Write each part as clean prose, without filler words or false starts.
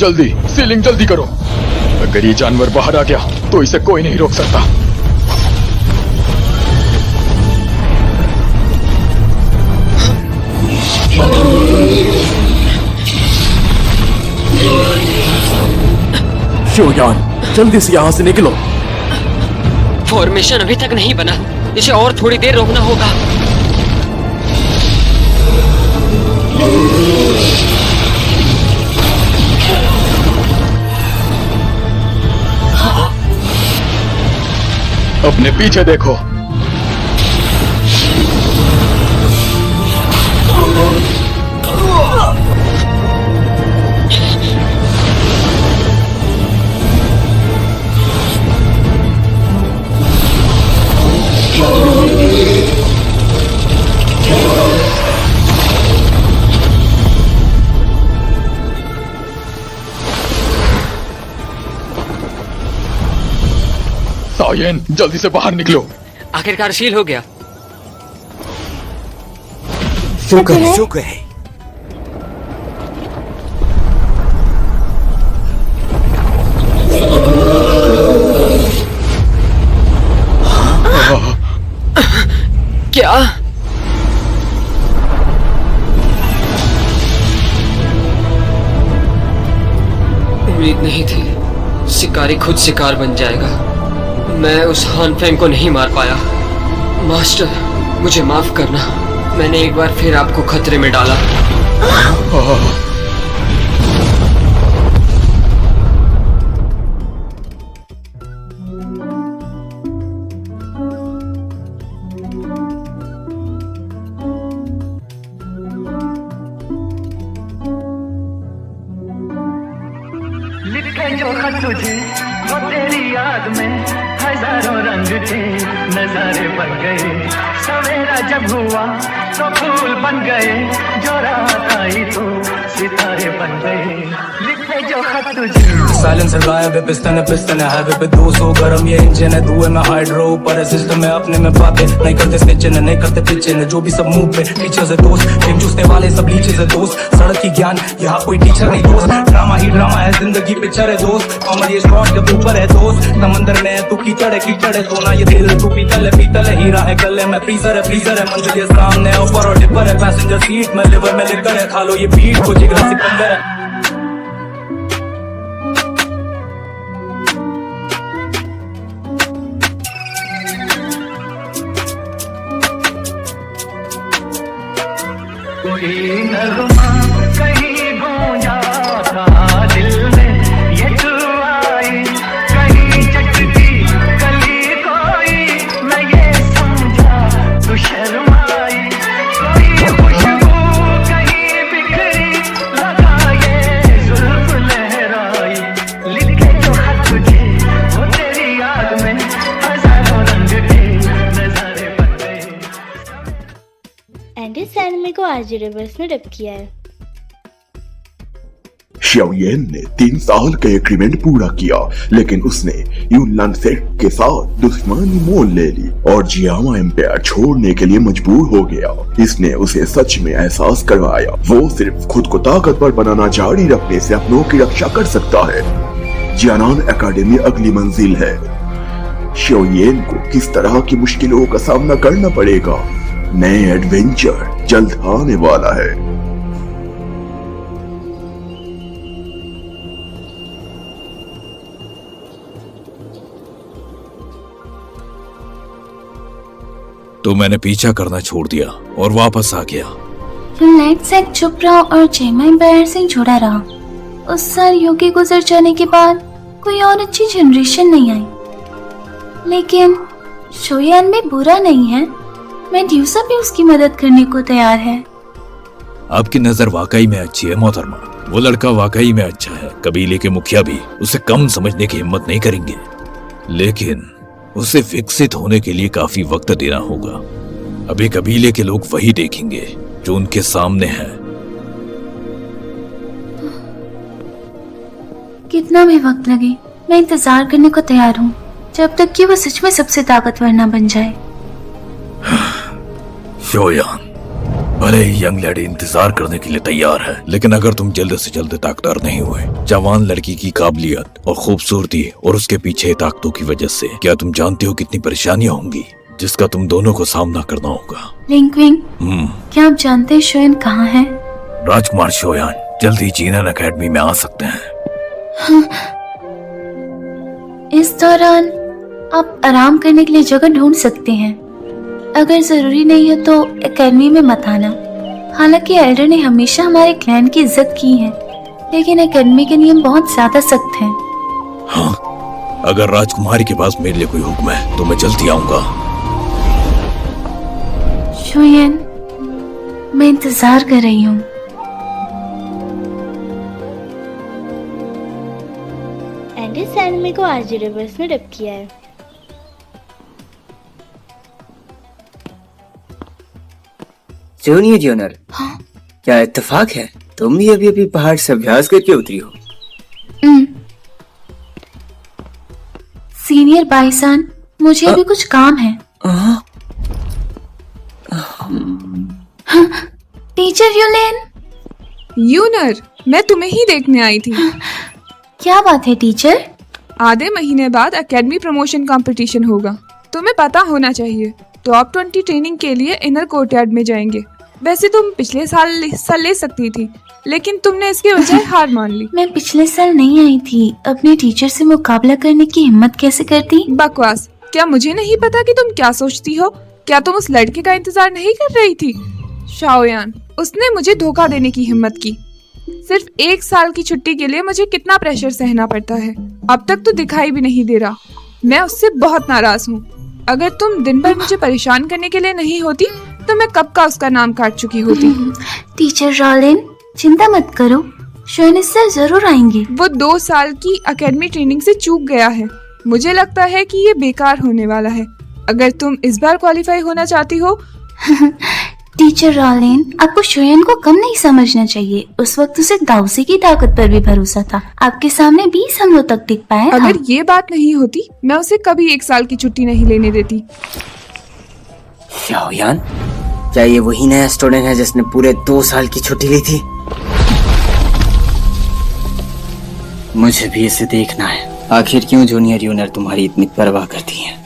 जल्दी सीलिंग जल्दी करो। अगर ये जानवर बाहर आ गया तो इसे कोई नहीं रोक सकता। शोयान, जल्दी से यहाँ से निकलो। फॉर्मेशन अभी तक नहीं बना, इसे और थोड़ी देर रोकना होगा। अपने पीछे देखो। सायेन, जल्दी से बाहर निकलो। आखिरकार शील हो गया। शुक्र है। क्या? उम्मीद नहीं थी शिकारी खुद शिकार बन जाएगा। मैं उस हान फेंग को नहीं मार पाया। मास्टर, मुझे माफ करना। मैंने एक बार फिर आपको खतरे में डाला। लिखे जो खत तुझे वो तेरी याद में हजारों रंग थे, नजारे बन गए। सवेरा जब हुआ तो फूल बन गए, जो रात आई तो सितारे बन गए। लिखे जो खत तुझे। साइलेंसर गायब है, पिस्टन है हाईवे पे 200 गरम ये इंजन है, धुएं में हाइड्रो ऊपर सिस्टम है अपने में बातें नहीं करते स्निचिंग नहीं करते पिचिंग, जो भी सब मुंह पे पीछे से दोस्त फेम चूसने वाले सब नीचे से दोस्त। सड़क की ज्ञान यहाँ कोई टीचर नहीं दोस्त, ड्रामा ही ड्रामा है जिंदगी पिक्चर है दोस्त। कॉमन ये स्पॉट जब ऊपर है दोस्त, समंदर में है तू कीचड़ है सोना ये दिल तू पीतल है हीरा है गले में फ्रीजर है मंजिल ये सामने ऊपर और डिपर है पैसेंजर सीट में लिवर में लिकर है, खा लो ये बीट को जिगरा सिकंदर है। कोई नगमा कहीं गूंजा था दिल में, ये तू आई कहीं चटकी कली कोई, मैं ये समझा तू शर्माई। कोई खुशबू कहीं बिखरी लगा ये जुल्फ लहराई। लिखे जो खत तुझे वो तेरी याद में हजारों रंग थे, नजारे बन गए। एंड इस एनिमे को आरजे रिवर्स ने डब किया है। शाओयेन ने 3 साल का एग्रीमेंट पूरा किया, लेकिन उसने यूनलान सेट के साथ दुश्मनी मोल ले ली और जियामा एम्पायर छोड़ने के लिए मजबूर हो गया। इसने उसे सच में एहसास करवाया वो सिर्फ खुद को ताकतवर बनाना जारी रखने से अपनों की रक्षा कर सकता है। जियानान एकेडमी अगली मंजिल है। शाओयेन को किस तरह की मुश्किलों का सामना करना पड़ेगा, नए एडवेंचर जल्द आने वाला है। तो मैंने पीछा करना छोड़ दिया और वापस आ गया। लाइट सेक चुप रहा और जेमा एम्पायर से जुड़ा रहा। उस साल योगी गुजर जाने के बाद कोई और अच्छी जनरेशन नहीं आई, लेकिन शोयान में बुरा नहीं है। मैं ड्यूसा भी उसकी मदद करने को तैयार है। आपकी नजर वाकई में अच्छी है मोहतरमा, वो लड़का वाकई में अच्छा है। कबीले के मुखिया भी उसे कम समझने की हिम्मत नहीं करेंगे, लेकिन उसे विकसित होने के लिए काफी वक्त देना होगा। अभी कबीले के लोग वही देखेंगे जो उनके सामने है। कितना भी वक्त लगे मैं इंतजार करने को तैयार हूँ, जब तक कि वो सच में सबसे ताकतवर ना बन जाए। शोयान, भले ही यंग लेडी इंतजार करने के लिए तैयार है, लेकिन अगर तुम जल्द से जल्द ताकतवर नहीं हुए, जवान लड़की की काबिलियत और खूबसूरती और उसके पीछे ताकतों की वजह से, क्या तुम जानते हो कितनी परेशानियां होंगी जिसका तुम दोनों को सामना करना होगा। रिंकविंग, क्या आप जानते हैं शोयन कहाँ है? राजकुमार शोयान जल्द ही जीनन एकेडमी में आ सकते हैं। इस दौरान आप आराम करने के लिए जगह ढूंढ सकते हैं। अगर जरूरी नहीं है तो एकेडमी में मत आना। हालांकि एल्डर ने हमेशा हमारे क्लैन की इज्जत की है, लेकिन एकेडमी के नियम बहुत ज्यादा सख्त हैं। हाँ, अगर राजकुमारी के पास मेरे लिए कोई हुक्म है तो मैं जल्दी आऊंगा। शोयन, मैं इंतजार कर रही हूँ। एंड इस एनिमे को आरजे रिवर्स ने डब किया है। जूनियर जूनियर, क्या इत्तेफाक है? तुम भी अभी अभी पहाड़ से अभ्यास करके उतरी हो? सीनियर बाईसान, मुझे अभी कुछ काम है। टीचर यूलेन। यूनर, मैं तुम्हें ही देखने आई थी। क्या बात है टीचर? आधे महीने बाद एकेडमी प्रमोशन कंपटीशन होगा, तुम्हें पता होना चाहिए। टॉप 20 ट्रेनिंग के लिए इनर कोर्टयार्ड में जाएंगे। वैसे तुम पिछले साल हिस्सा ले सकती थी, लेकिन तुमने इसके बजाय हार मान ली। मैं पिछले साल नहीं आई थी। अपने टीचर से मुकाबला करने की हिम्मत कैसे करती? बकवास। क्या मुझे नहीं पता कि तुम क्या सोचती हो? क्या तुम उस लड़के का इंतजार नहीं कर रही थी? शाओयान, उसने मुझे धोखा देने की हिम्मत की। सिर्फ 1 साल की छुट्टी के लिए मुझे कितना प्रेशर सहना पड़ता है। अब तक तो दिखाई भी नहीं दे रहा। मैं उससे बहुत नाराज हूँ। अगर तुम दिन भर मुझे परेशान करने के लिए नहीं होती तो मैं कब का उसका नाम काट चुकी होती। टीचर रॉलिन, चिंता मत करो, शोयन इससे जरूर आएंगे। वो 2 साल की एकेडमी ट्रेनिंग से चूक गया है। मुझे लगता है कि ये बेकार होने वाला है। अगर तुम इस बार क्वालिफाई होना चाहती हो। टीचर रॉलिन, आपको शोयन को कम नहीं समझना चाहिए। उस वक्त उसे दाउसी की ताकत पर भी भरोसा था। आपके सामने 20 हमलों तक टिक पाया था। अगर ये बात नहीं होती, मैं उसे कभी 1 साल की छुट्टी नहीं लेने देती। शाओयान, क्या ये वही नया स्टूडेंट है जिसने पूरे 2 साल की छुट्टी ली थी? मुझे भी इसे देखना है। आखिर क्यों जूनियर यूनियर तुम्हारी इतनी परवाह करती हैं?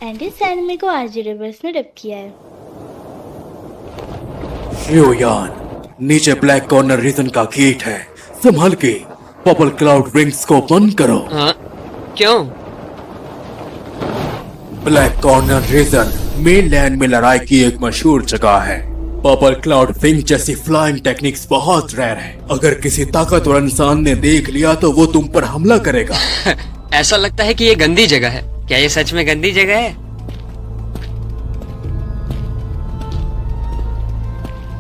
एंड इस एनिमे को आरजे रिवर्स ने डब किया है। शोयान, नीचे ब्लैक कॉर्नर रीजन का गेट है, संभल के। पर्पल क्लाउड रिंग्स को बंद करो। हाँ, क्यों? ब्लैक कॉर्नर रीजन मेनलैंड में लड़ाई की एक मशहूर जगह है। पर्पल क्लाउड विंग जैसी फ्लाइंग टेक्निक्स बहुत रेयर है। अगर किसी ताकतवर इंसान ने देख लिया तो वो तुम पर हमला करेगा। ऐसा लगता है कि ये गंदी जगह है। क्या ये सच में गंदी जगह है?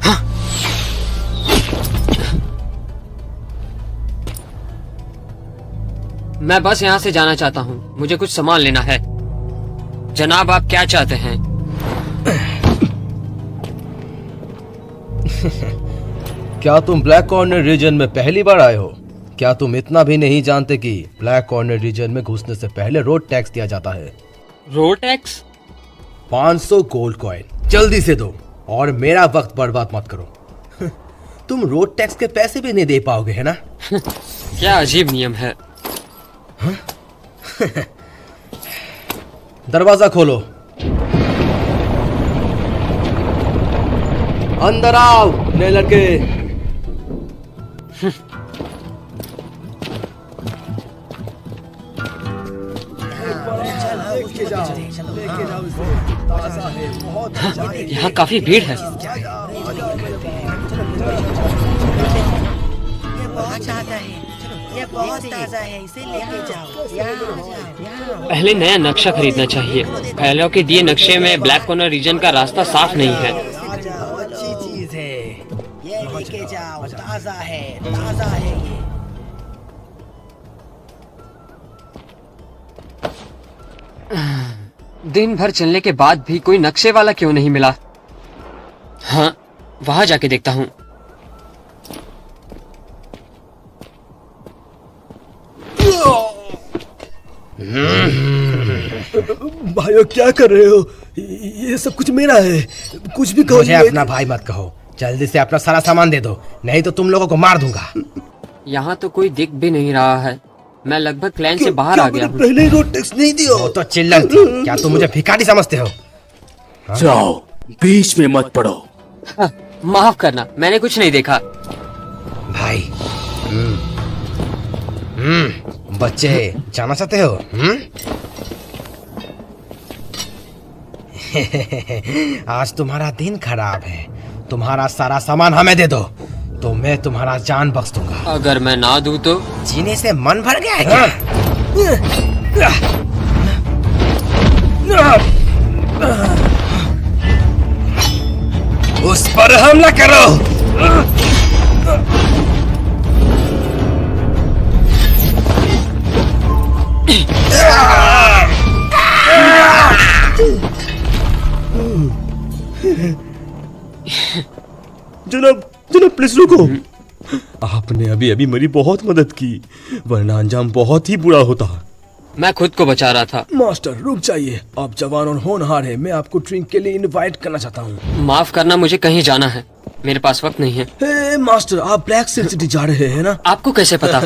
हाँ। मैं बस यहाँ से जाना चाहता हूँ। मुझे कुछ सामान लेना है। जनाब, आप क्या चाहते हैं? क्या तुम ब्लैक कॉर्नर रीजन में पहली बार आए हो? क्या तुम इतना भी नहीं जानते कि ब्लैक कॉर्नर रीजन में घुसने से पहले रोड टैक्स दिया जाता है? Road tax? 500 गोल्ड कॉइन जल्दी से दो और मेरा वक्त बर्बाद मत करो। तुम रोड टैक्स के पैसे भी नहीं दे पाओगे, है ना? क्या अजीब नियम है। दरवाजा खोलो। अंदर आओ नए लड़के। यहाँ काफी भीड़ है। ये बहुत ताजा है, इसे लेके जाओ। पहले नया नक्शा खरीदना चाहिए। पहले के दिए नक्शे में ब्लैक कॉर्नर रीजन का रास्ता साफ नहीं है। अच्छी चीज है, ये लेके जाओ। ताजा है, ताजा है ये। दिन भर चलने के बाद भी कोई नक्शे वाला क्यों नहीं मिला? हाँ, वहां जाके देखता हूँ। भाइयों, क्या कर रहे हो? ये सब कुछ मेरा है, कुछ भी कहो। मुझे अपना भाई मत कहो, जल्दी से अपना सारा सामान दे दो, नहीं तो तुम लोगों को मार दूंगा। यहाँ तो कोई दिख भी नहीं रहा है। मैं लगभग क्लैन से बाहर आ गया हूँ। पहले ही रोड टैक्स नहीं दिया। वो तो चिल्लर थी, क्या तुम मुझे भिखारी समझते हो? जाओ, बीच में मत पड़ो। हाँ, माफ करना, मैंने कुछ नहीं देखा। भाई बच्चे जाना चाहते हो? आज तुम्हारा दिन खराब है, तुम्हारा सारा सामान हमें दे दो तो मैं तुम्हारा जान बख्श दूंगा। अगर मैं ना दूं तो? जीने से मन भर गया है क्या? उस पर हमला करो। जनाब प्लीज रुको। आपने अभी अभी मेरी बहुत मदद की, वरना अंजाम बहुत ही बुरा होता। मैं खुद को बचा रहा था। मास्टर रुक जाइए, आप जवान और होनहार हैं, मैं आपको ड्रिंक के लिए इनवाइट करना चाहता हूँ। माफ करना, मुझे कहीं जाना है, मेरे पास वक्त नहीं है। हे मास्टर, आप ब्लैक सील सिटी जा रहे हैं ना? आपको कैसे पता?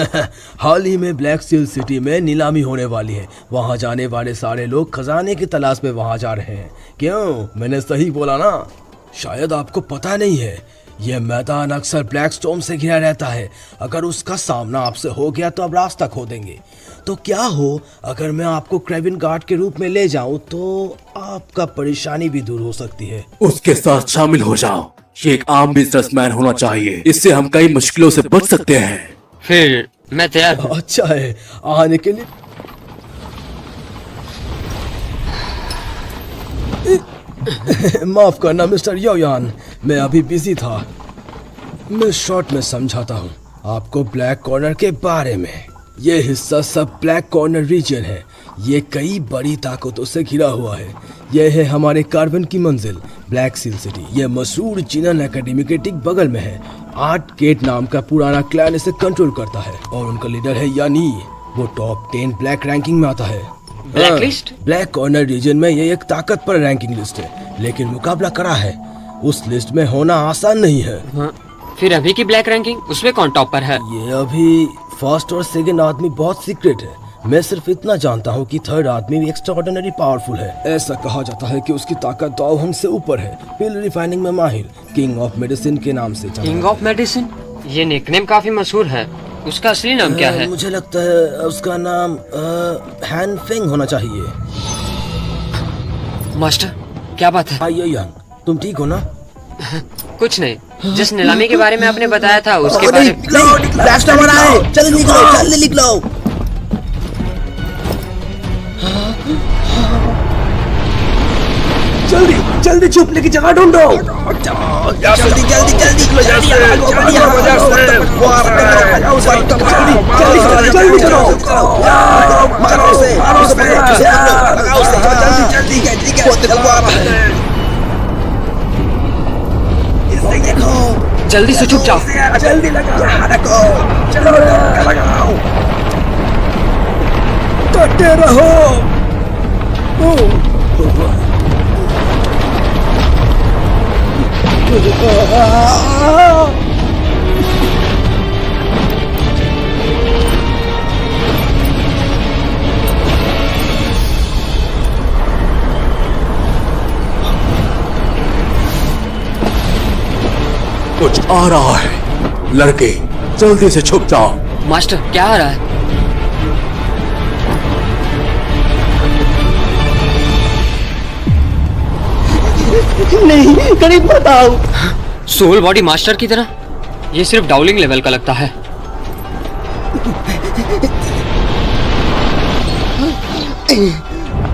हाल ही में ब्लैक सील सिटी में नीलामी होने वाली है, वहाँ जाने वाले सारे लोग खजाने की तलाश में वहाँ जा रहे हैं। क्यों, मैंने सही बोला ना? शायद आपको पता नहीं है, यह मैदान अक्सर ब्लैक स्टॉर्म से घिरा रहता है। अगर उसका सामना आपसे हो गया तो आप रास्ता खो देंगे। तो क्या हो अगर मैं आपको क्रेविन गार्ड के रूप में ले जाऊं, तो आपका परेशानी भी दूर हो सकती है। उसके साथ शामिल हो जाओ, ये एक आम बिजनेसमैन होना चाहिए, इससे हम कई मुश्किलों से बच सकते हैं। फिर मैं तैयार हूं। अच्छा है, आने के लिए। माफ करना मिस्टर योयान, मैं अभी बिजी था। मैं शॉर्ट में समझाता हूँ आपको ब्लैक कॉर्नर के बारे में। ये हिस्सा सब ब्लैक कॉर्नर रीजन है, ये कई बड़ी ताकतों से घिरा हुआ है। यह है हमारे कार्बन की मंजिल ब्लैक सील सिटी। यह मशहूर जिनन एकेडमी के ठीक बगल में है। 8 गेट नाम का पुराना क्लैन इसे कंट्रोल करता है और उनका लीडर है यानी, वो टॉप 10 ब्लैक रैंकिंग में आता है। Black list? Black corner region में ये एक ताकतवर रैंकिंग लिस्ट है, लेकिन मुकाबला कड़ा है। उस लिस्ट में होना आसान नहीं है। हाँ, फिर अभी की ब्लैक रैंकिंग, उसमें कौन टॉप पर है? ये अभी फर्स्ट और सेकंड आदमी बहुत सीक्रेट है। मैं सिर्फ इतना जानता हूँ कि थर्ड आदमी भी एक्स्ट्राऑर्डिनरी पावरफुल है। ऐसा कहा जाता है कि उसकी ताकत 2 हम से ऊपर है। पिल रिफाइनिंग में माहिर, किंग ऑफ मेडिसिन के नाम से जाना। King of medicine? ये निकनेम काफी मशहूर है। उसका असली नाम क्या है? मुझे लगता है उसका नाम हैन फेंग होना चाहिए। मास्टर, क्या बात है? आइए यंग, तुम ठीक हो ना? कुछ नहीं, जिस नीलामी के बारे में आपने बताया था उसके बारे में। जल्दी निकलो, जल्दी निकलो। जल्दी जल्दी छुपने की जगह ढूंढो। जल्दी जल्दी जल्दी जल्दी से छुप जाओ। जल्दी लगाओ, चलो लगाओ। डटे रहो। कुछ आ रहा है, लड़के जल्दी से छुप जाओ। मास्टर, क्या आ रहा है? नहीं, करीब मत आओ। सोल बॉडी मास्टर की तरह? ये सिर्फ डाउलिंग लेवल का लगता है।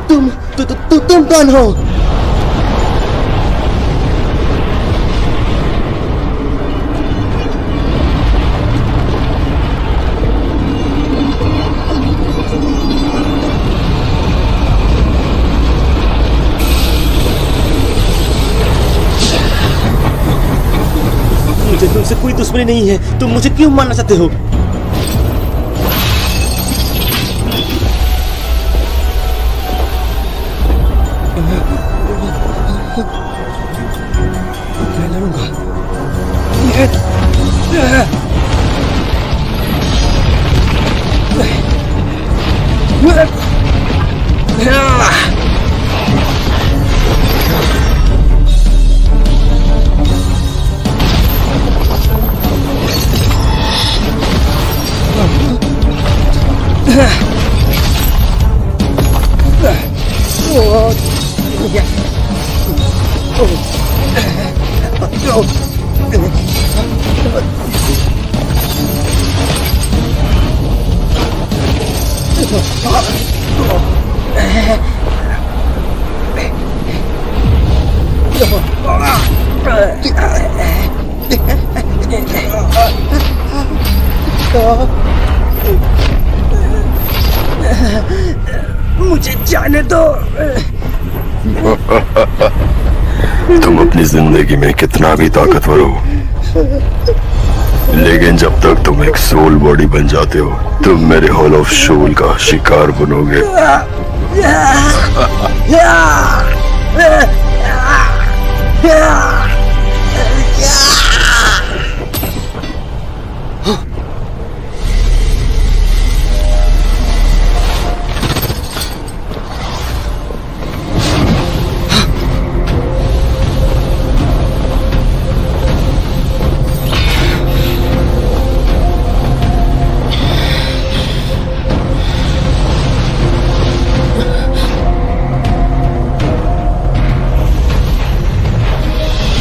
तुम कौन हो? मुझे तुमसे कोई दुश्मनी नहीं है, तुम मुझे क्यों मारना चाहते हो? मैं लड़ूंगा। मुझे जाने दो। तुम अपनी जिंदगी में कितना भी ताकतवर हो, लेकिन जब तक तुम एक सोल बॉडी बन जाते हो, तुम मेरे हॉल ऑफ सोल का शिकार बनोगे।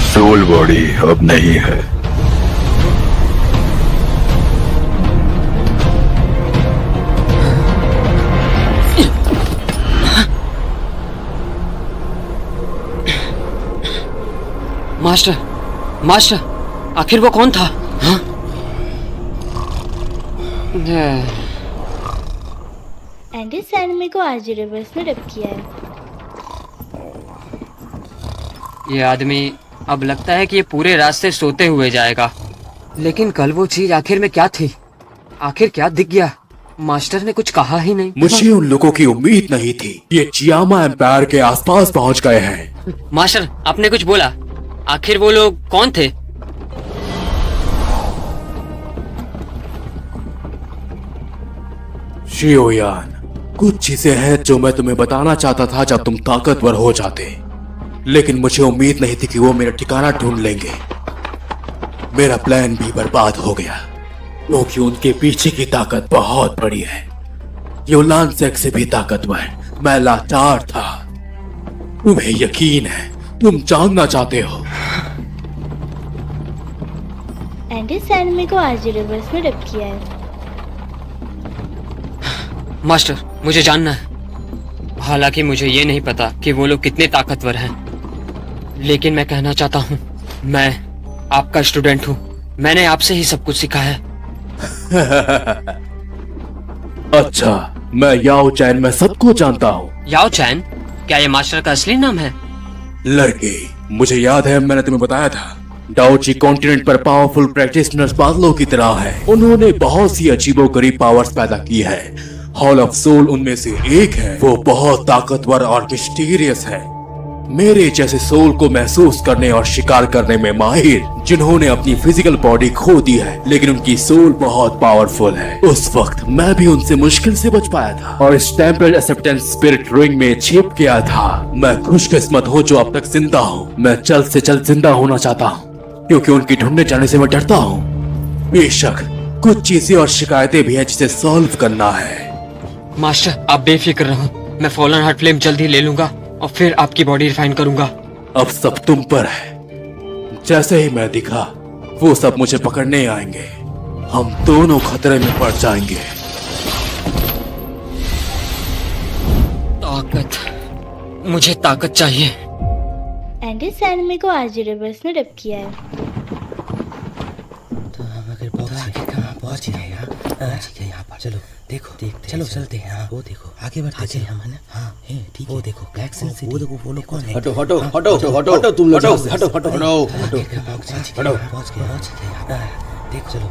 सोल बॉडी अब नहीं है। मास्टर, मास्टर, आखिर वो कौन था? हाँ? एंडी सैनमे को आज रिवर्स ने डब किया है। ये आदमी अब लगता है कि ये पूरे रास्ते सोते हुए जाएगा। लेकिन कल वो चीज आखिर में क्या थी? आखिर क्या दिख गया? मास्टर ने कुछ कहा ही नहीं। मुझे उन लोगों की उम्मीद नहीं थी। ये चियामा एम्पायर के आसपास पहुंच गए हैं। मास्टर, आपने कुछ बोला? आखिर वो लोग कौन थे? शियोयान, कुछ चीजें हैं जो मैं तुम्हें बताना चाहता था जब तुम ताकतवर हो जाते, लेकिन मुझे उम्मीद नहीं थी कि वो मेरा ठिकाना ढूंढ लेंगे। मेरा प्लान भी बर्बाद हो गया क्योंकि उनके पीछे की ताकत बहुत बड़ी है। यूलान सेक से भी ताकतवर। मैं लाचार था। तुम्हें यकीन है? तुम जानना चाहते हो? एंडी सैनमे को आज रिवर्स ने डब किया है। मास्टर, मुझे जानना है। हालांकि मुझे ये नहीं पता कि वो लोग कितने ताकतवर हैं, लेकिन मैं कहना चाहता हूँ, मैं आपका स्टूडेंट हूँ। मैंने आपसे ही सब कुछ सीखा है। अच्छा, मैं याओ चैन में सबको जानता हूँ। याओ चैन? क्या ये मास्टर का असली नाम है? लड़के, मुझे याद है मैंने तुम्हें बताया था, डाउची कॉन्टिनेंट पर पावरफुल प्रैक्टिशनर्स बादलों की तरह है। उन्होंने बहुत सी अजीबोगरीब पावर्स पैदा की है। हॉल ऑफ सोल उनमें से एक है। वो बहुत ताकतवर और मिस्टीरियस है। मेरे जैसे सोल को महसूस करने और शिकार करने में माहिर, जिन्होंने अपनी फिजिकल बॉडी खो दी है, लेकिन उनकी सोल बहुत पावरफुल है। उस वक्त मैं भी उनसे मुश्किल से बच पाया था और इस टेम्पल एक्सेप्टेंस स्पिरिट रिंग में छिप गया था। मैं खुशकिस्मत हूँ जो अब तक जिंदा हूँ। मैं जल्द से जल्द जिंदा होना चाहता हूँ क्योंकि उनकी ढूंढने जाने से मैं डरता हूँ। बेशक कुछ चीजें और शिकायतें भी हैं जिसे सॉल्व करना है। मास्टर, आप बेफिक्र रहो। मैं फॉलन हार्ट फ्लेम जल्द ही ले लूंगा और फिर आपकी बॉडी रिफाइन करूंगा। अब सब तुम पर है। जैसे ही मैं दिखा, वो सब मुझे पकड़ने आएंगे। हम दोनों खतरे में पड़ जाएंगे। ताकत, मुझे ताकत चाहिए। एंडी सैनमे को आज रिवर्स ने डब किया है। तो हम अगर पहुंच गए यहाँ पर, चलो देखो, देखते चलो चलते हैं। हाँ, वो देखो आगे बढ़ते हम, है ना? हाँ, ठीक है। वो देखो ब्लैक सिटी, वो देखो वो लोग कौन है? हटो हटो हटो हटो हटो, तुम लोग हटो हटो हटो हटो हटो। पहुंच गए। देखो चलो।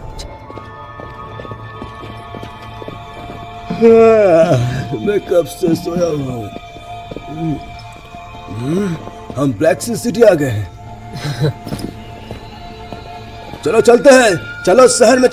मैं कब से सोया हूँ। हम ब्लैक सिटी आ गए हैं। चलो चलते हैं, चलो शहर में